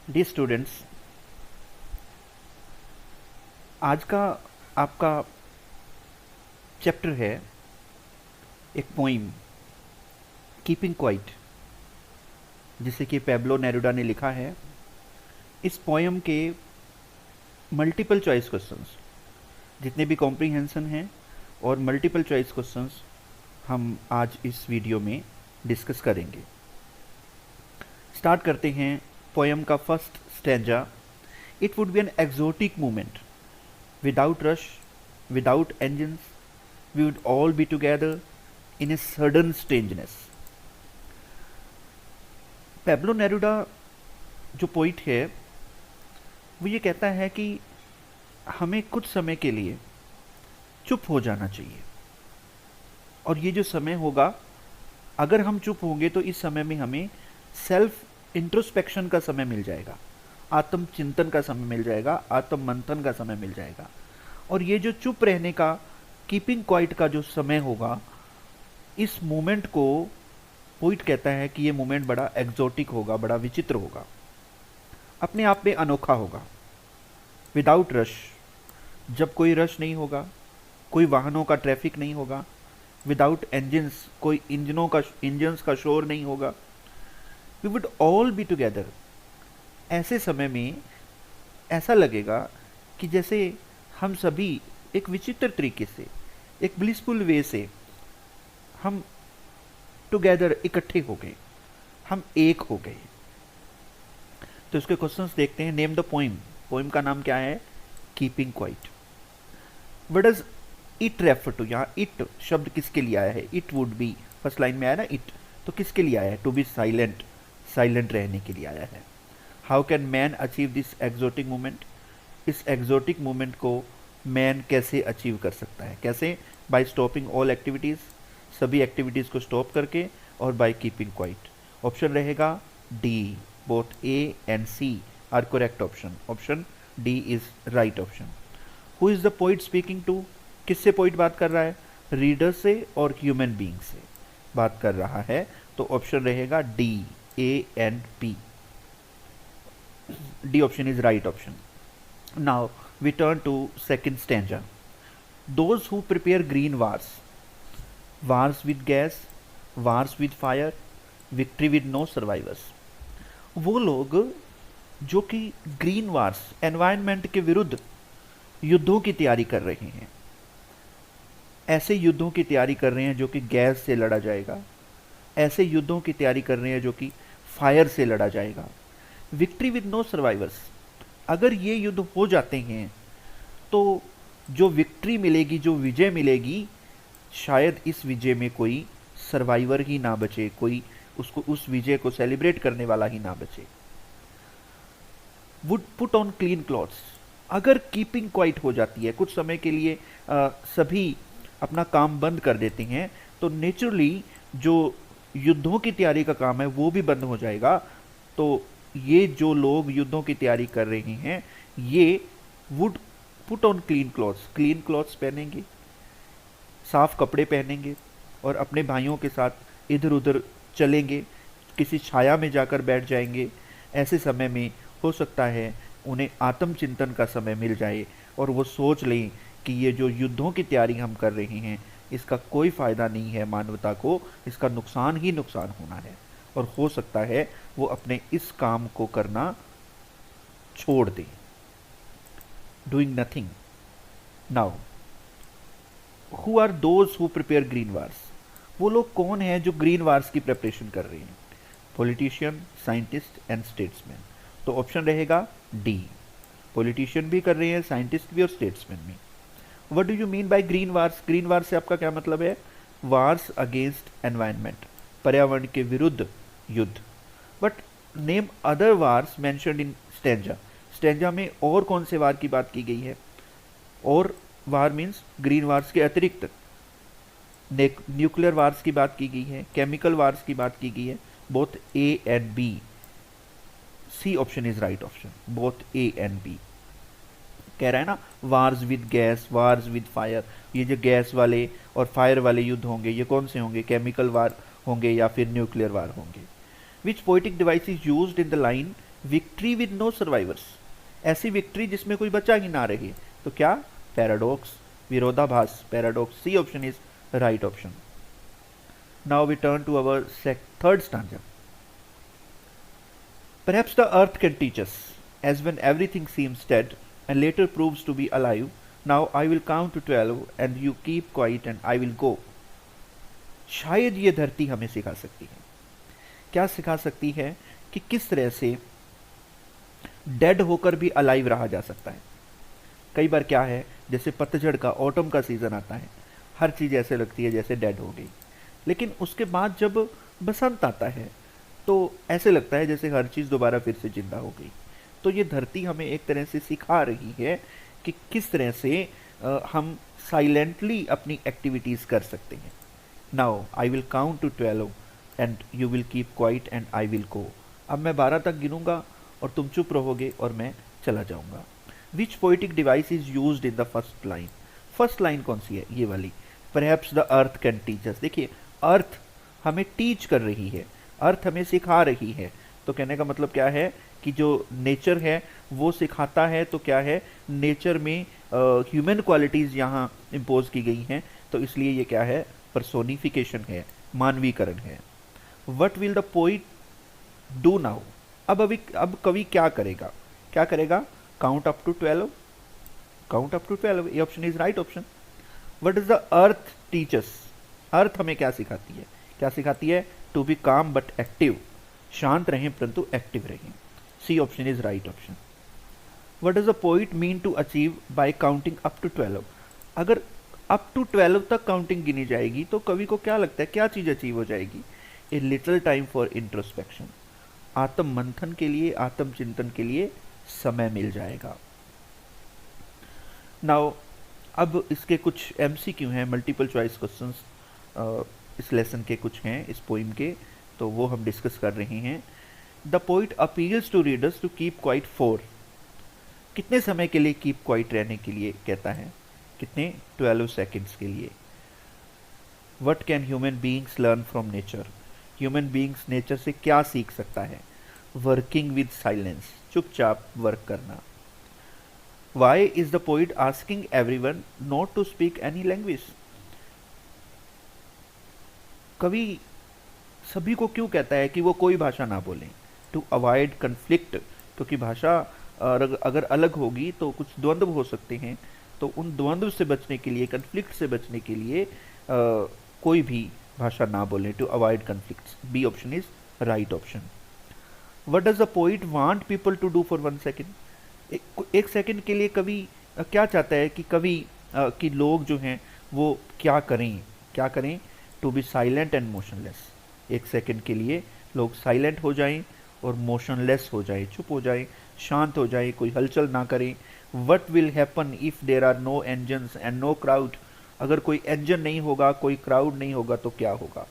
Dear students, आज का आपका चैप्टर है एक पोइम कीपिंग क्वाइट, जिसे कि पेब्लो नेरुडा ने लिखा है। इस पोएम के मल्टीपल चॉइस क्वेश्चंस, जितने भी कॉम्प्रीहेंशन हैं और मल्टीपल चॉइस क्वेश्चंस हम आज इस वीडियो में डिस्कस करेंगे। स्टार्ट करते हैं पोएम का first stanza. It would be an exotic movement without rush, without engines, we would all be together in a sudden strangeness. Pablo Neruda जो पोइट है वो ये कहता है कि हमें कुछ समय के लिए चुप हो जाना चाहिए, और ये जो समय होगा, अगर हम चुप होंगे तो इस समय में हमें सेल्फ इंट्रोस्पेक्शन का समय मिल जाएगा, आत्म चिंतन का समय मिल जाएगा, आत्म मंथन का समय मिल जाएगा। और ये जो चुप रहने का, कीपिंग क्वाइट का जो समय होगा, इस मोमेंट को पोइट कहता है कि ये मोमेंट बड़ा एग्जोटिक होगा, बड़ा विचित्र होगा, अपने आप में अनोखा होगा। विदाउट रश, जब कोई रश नहीं होगा, कोई वाहनों का ट्रैफिक नहीं होगा। विदाउट इंजन्स, कोई इंजन्स का शोर नहीं होगा। We would all be together, ऐसे समय में ऐसा लगेगा कि जैसे हम सभी एक विचित्र तरीके से, एक ब्लिसफुल वे से हम टुगेदर इकट्ठे हो गए, हम एक हो गए। तो इसके क्वेश्चंस देखते हैं। Name the poem. पोइम का नाम क्या है? Keeping quiet. What does it refer to? यहाँ इट शब्द किसके लिए आया है? It would be, first line में आया ना इट, तो किसके लिए आया है? टू बी साइलेंट, साइलेंट रहने के लिए आया है। How can man achieve this exotic movement? इस एक्सोटिक मूवमेंट को मैन कैसे अचीव कर सकता है? कैसे? बाय स्टॉपिंग ऑल एक्टिविटीज़, सभी एक्टिविटीज़ को स्टॉप करके, और बाय कीपिंग क्वाइट। ऑप्शन रहेगा D. Both A and C are correct option. Option D is right option. Who is the poet speaking to? किससे पोइट बात कर रहा है? रीडर से और ह्यूमन बीइंग से बात कर रहा है। तो ऑप्शन रहेगा D, A and P. D option is right option. Now we turn to second stanza. Those who prepare green wars, wars with gas, wars with fire, victory with no survivors. वो लोग जो कि green wars, environment के विरुद्ध युद्धों की तैयारी कर रहे हैं, ऐसे युद्धों की तैयारी कर रहे हैं जो कि गैस से लड़ा जाएगा, ऐसे युद्धों की तैयारी कर रहे हैं जो कि फायर से लड़ा जाएगा। विक्ट्री विद नो सर्वाइवर्स, अगर ये युद्ध हो जाते हैं तो जो विक्ट्री मिलेगी, जो विजय मिलेगी, शायद इस विजय में कोई सर्वाइवर ही ना बचे, कोई उसको, उस विजय को सेलिब्रेट करने वाला ही ना बचे। Would put on clean clothes, अगर कीपिंग क्वाइट हो जाती है, कुछ समय के लिए सभी अपना काम बंद कर देते हैं, तो नेचुरली जो युद्धों की तैयारी का काम है वो भी बंद हो जाएगा। तो ये जो लोग युद्धों की तैयारी कर रहे हैं, ये would put on clean clothes, clean clothes पहनेंगे, साफ कपड़े पहनेंगे, और अपने भाइयों के साथ इधर उधर चलेंगे, किसी छाया में जाकर बैठ जाएंगे। ऐसे समय में हो सकता है उन्हें आत्मचिंतन का समय मिल जाए, और वो सोच लें कि ये जो युद्धों की तैयारी हम कर रहे हैं, इसका कोई फ़ायदा नहीं है मानवता को, इसका नुकसान ही नुकसान होना है। और हो सकता है वो अपने इस काम को करना छोड़ दें। Doing nothing. Now who are those who prepare green wars? वो लोग कौन हैं जो ग्रीन वार्स की प्रिपरेशन कर रहे हैं? Politician, scientist and statesman. तो ऑप्शन रहेगा डी। पॉलिटिशियन भी कर रहे हैं, साइंटिस्ट भी और स्टेट्समैन भी। What do you mean by green wars? Green wars से आपका क्या मतलब है? वार्स अगेंस्ट एनवायरनमेंट, पर्यावरण के विरुद्ध युद्ध। But name other wars mentioned in stanza. Stanza में और कौन से वार की बात की गई है? और वार मीन्स ग्रीन वार्स के अतिरिक्त न्यूक्लियर वार्स की बात की गई है, केमिकल वार्स की बात की गई है। Both A and B. C option is right option. Both A and B कह रहा है ना, wars with gas, wars with fire. ये जो गैस वाले और फायर वाले युद्ध होंगे, ये कौन से होंगे? केमिकल वार होंगे या फिर न्यूक्लियर वार होंगे। Which poetic device is used in the line victory with no survivors, ऐसी विक्ट्री जिसमें कोई बचा ही ना रहे, तो क्या? पैराडॉक्स, विरोधाभास, paradox. C option is right option. Now we turn to our third stanza. Perhaps the earth can teach us, as when everything seems dead and later proves to be alive, now I will count to 12 and you keep quiet and I will go. शायद ये धरती हमें सिखा सकती है। क्या सिखा सकती है? कि किस तरह से डेड होकर भी अलाइव रहा जा सकता है। कई बार क्या है, जैसे पतझड़ का, ऑटम का सीजन आता है, हर चीज़ ऐसे लगती है जैसे डेड हो गई, लेकिन उसके बाद जब बसंत आता है तो ऐसे लगता है जैसे हर चीज़ दोबारा फिर से जिंदा हो गई। तो ये धरती हमें एक तरह से सिखा रही है कि किस तरह से हम साइलेंटली अपनी एक्टिविटीज़ कर सकते हैं। Now I will count to 12 and you will keep quiet and I will go. अब मैं 12 तक गिनूंगा और तुम चुप रहोगे और मैं चला जाऊंगा। Which poetic device is used in the first line? First line कौन सी है? ये वाली, perhaps the earth can teach us. देखिए, अर्थ हमें टीच कर रही है, अर्थ हमें सिखा रही है। तो कहने का मतलब क्या है कि जो नेचर है वो सिखाता है, तो क्या है, नेचर में ह्यूमन क्वालिटीज़ यहाँ इम्पोज की गई हैं, तो इसलिए ये क्या है, पर्सोनिफिकेशन है, मानवीकरण है। What will the poet do now? अब कवि क्या करेगा? क्या करेगा? Count up to 12, count up to 12। ये option is right option. What is the earth teachers? Earth हमें क्या सिखाती है? क्या सिखाती है? To be calm but active, शांत रहें परंतु एक्टिव रहें। C option is right option. What does the poet mean to achieve by counting up to 12? अगर अप टू 12 तक काउंटिंग गिनी जाएगी तो कवि को क्या लगता है क्या चीज अचीव हो जाएगी? A little time for introspection, आत्म मंथन के लिए, आत्म चिंतन के लिए समय मिल जाएगा। नाउ अब इसके कुछ एमसीक्यू हैं, मल्टीपल चॉइस क्वेश्चंस इस लेसन के कुछ हैं, इस पोइम के, तो वो हम डिस्कस कर रहे हैं। The poet appeals to readers to keep quiet for, कितने समय के लिए कीप क्वाइट रहने के लिए कहता है? कितने? 12 सेकेंड्स के लिए। What can human beings learn from nature? Human beings nature से क्या सीख सकता है? वर्किंग विद साइलेंस, चुपचाप वर्क करना। Why is the poet asking everyone not to speak any language? कवि सभी को क्यों कहता है कि वो कोई भाषा ना बोलें? टू अवॉइड कन्फ्लिक्ट, क्योंकि भाषा अगर अलग होगी तो कुछ द्वंद्व हो सकते हैं, तो उन द्वंद्व से बचने के लिए, कन्फ्लिक्ट से बचने के लिए कोई भी भाषा ना बोलें, to avoid conflicts. B option is right option. What does the poet want people to do for 1 second? एक सेकंड के लिए कवि क्या चाहता है कि कवि कि लोग जो हैं वो क्या करें? क्या करें? To be silent and motionless, एक सेकंड के लिए लोग साइलेंट हो जाएं और मोशनलेस हो जाएं, चुप हो जाएं, शांत हो जाएं, कोई हलचल ना करें। What will happen if there are no engines and no crowd? अगर कोई इंजन नहीं होगा, कोई क्राउड नहीं होगा तो क्या होगा?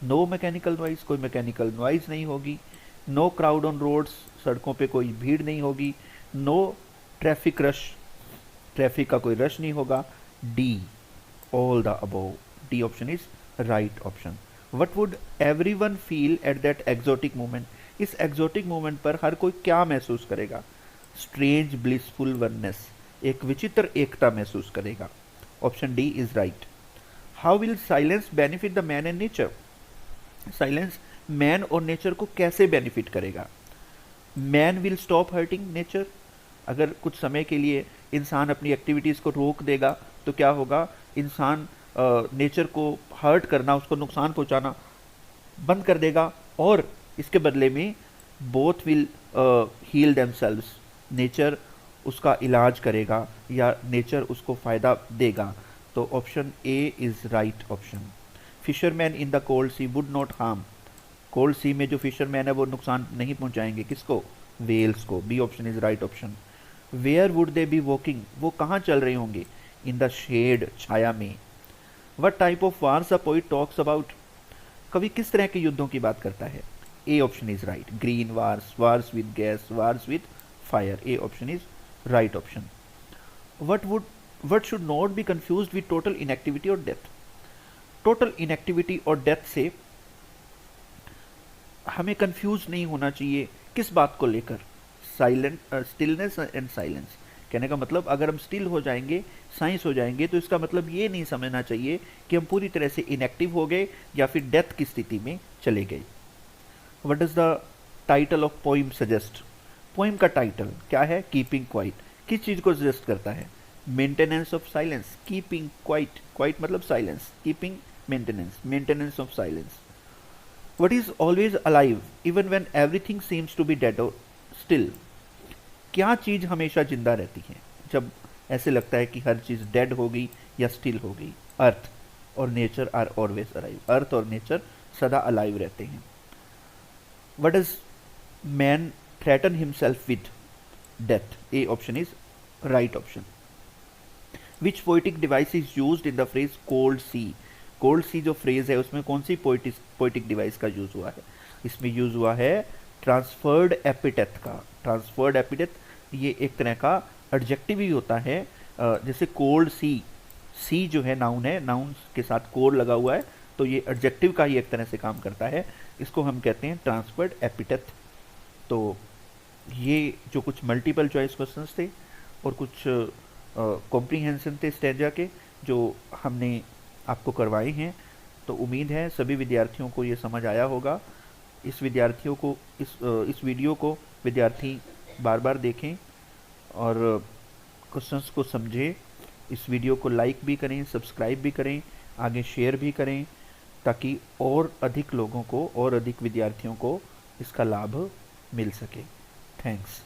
नो मैकेनिकल नॉइज, कोई मैकेनिकल नॉइज नहीं होगी। नो क्राउड ऑन रोड्स, सड़कों पे कोई भीड़ नहीं होगी। नो ट्रैफिक रश, ट्रैफिक का कोई रश नहीं होगा। D, all the above. D option is right option. What would every one feel at that exotic moment? इस एक्जोटिक मोमेंट पर हर कोई क्या महसूस करेगा? स्ट्रेंज ब्लिसफुल वननेस, एक विचित्र एकता महसूस करेगा। Option D is right. How will silence benefit the man and nature? Silence man और नेचर को कैसे बेनिफिट करेगा? Man will stop hurting nature, अगर कुछ समय के लिए इंसान अपनी एक्टिविटीज़ को रोक देगा तो क्या होगा? इंसान नेचर को हर्ट करना, उसको नुकसान पहुंचाना बंद कर देगा, और इसके बदले में both will heal themselves, nature उसका इलाज करेगा या नेचर उसको फ़ायदा देगा। तो option A is right option. Fisherman in the cold sea would not harm, cold sea में जो फिशरमैन है वो नुकसान नहीं पहुंचाएंगे, किसको? वेल्स को। B option is right option. Where would they be walking, वो कहाँ चल रहे होंगे? इन द शेड, छाया में। What type of wars a poet talks about? कवि किस तरह के युद्धों की बात करता है? ए option is right, green wars, wars with gas, wars with fire. A option is right option. What should not be confused with total inactivity और डेथ? टोटल इनएक्टिविटी और डेथ से हमें कंफ्यूज नहीं होना चाहिए। किस बात को लेकर? Stillness and silence. कहने का मतलब अगर हम स्टिल हो जाएंगे, साइंस हो जाएंगे, तो इसका मतलब ये नहीं समझना चाहिए कि हम पूरी तरह से इनएक्टिव हो गए या फिर डेथ की स्थिति में चले गए। What does the title of poem suggest? Poem का टाइटल क्या है? Keeping quiet. किस चीज को सजेस्ट करता है? Maintenance of silence. Keeping quiet, quiet मतलब silence, keeping maintenance, maintenance of silence. What is always alive even when everything seems to be dead और स्टिल? क्या चीज हमेशा जिंदा रहती है जब ऐसे लगता है कि हर चीज डेड हो गई या स्टिल हो गई? अर्थ और nature are always alive. Earth और नेचर सदा अलाइव रहते हैं। What does man threaten himself with? Death. A option is right option. Which poetic device is used in the phrase cold sea? Cold sea जो phrase है उसमें कौन सी poetic device का यूज हुआ है? इसमें यूज हुआ है ट्रांसफर्ड एपिटेथ का। ट्रांसफर्ड एपिटेथ ये एक तरह का एडजेक्टिव ही होता है। जैसे कोल्ड सी, सी जो है नाउन है, नाउन के साथ कोड लगा हुआ है, तो ये एडजेक्टिव का ही एक तरह से काम करता है। इसको हम कहते हैं ट्रांसफर्ड एपिटेथ। तो ये जो कुछ मल्टीपल चॉइस क्वेश्चंस थे और कुछ कॉम्प्रीहेंशन थे स्टेंजा के, जो हमने आपको करवाए हैं, तो उम्मीद है सभी विद्यार्थियों को ये समझ आया होगा। इस वीडियो को विद्यार्थी बार बार देखें और क्वेश्चंस को समझें। इस वीडियो को लाइक भी करें, सब्सक्राइब भी करें, आगे शेयर भी करें, ताकि और अधिक लोगों को और अधिक विद्यार्थियों को इसका लाभ मिल सके। थैंक्स।